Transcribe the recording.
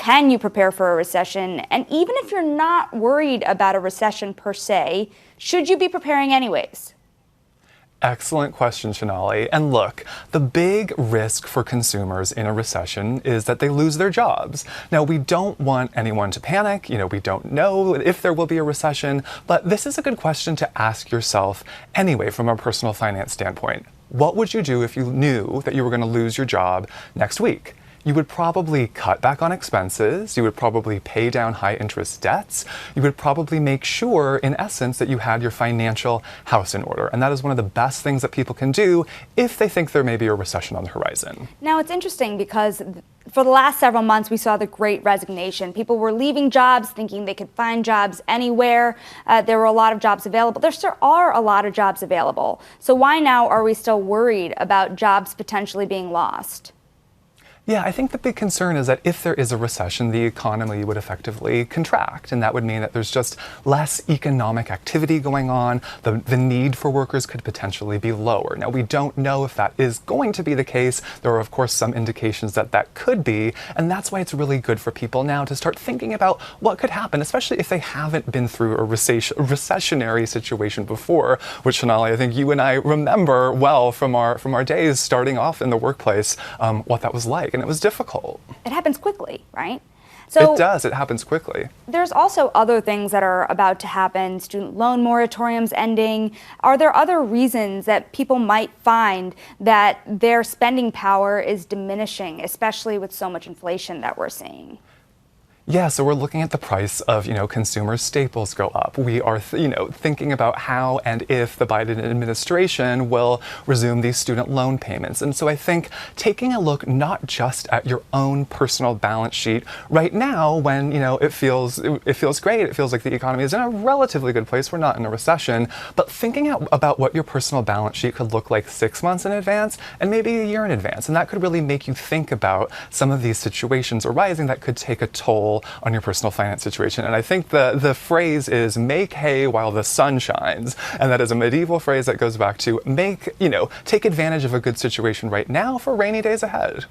can you prepare for a recession? And even if you're not worried about a recession per se, should you be preparing anyways? Excellent question, Shanali. And look, the big risk for consumers in a recession is that they lose their jobs. Now, we don't want anyone to panic. We don't know if there will be a recession, but this is a good question to ask yourself anyway from a personal finance standpoint. What would you do if you knew that you were going to lose your job next week? You would probably cut back on expenses. You would probably pay down high interest debts. You would probably make sure, in essence, that you had your financial house in order. And that is one of the best things that people can do if they think there may be a recession on the horizon. Now, it's interesting because for the last several months, we saw the Great Resignation. People were leaving jobs thinking they could find jobs anywhere. There were a lot of jobs available. There still are a lot of jobs available. So why now are we still worried about jobs potentially being lost? Yeah, I think the big concern is that if there is a recession, the economy would effectively contract. And that would mean that there's just less economic activity going on. The need for workers could potentially be lower. Now, we don't know if that is going to be the case. There are, of course, some indications that that could be. And that's why it's really good for people now to start thinking about what could happen, especially if they haven't been through a recessionary situation before, which, Shanali, I think you and I remember well from our days starting off in the workplace, what that was like. And it was difficult. It happens quickly, right? So it does. It happens quickly. There's also other things that are about to happen. Student loan moratoriums ending. Are there other reasons that people might find that their spending power is diminishing, especially with so much inflation that we're seeing? Yeah, so we're looking at the price of, consumer staples go up. We are, thinking about how and if the Biden administration will resume these student loan payments. And so I think taking a look not just at your own personal balance sheet right now when, it feels great, it feels like the economy is in a relatively good place, we're not in a recession, but thinking about what your personal balance sheet could look like 6 months in advance and maybe a year in advance. And that could really make you think about some of these situations arising that could take a toll on your personal finance situation. And I think the phrase is make hay while the sun shines. And that is a medieval phrase that goes back to take advantage of a good situation right now for rainy days ahead.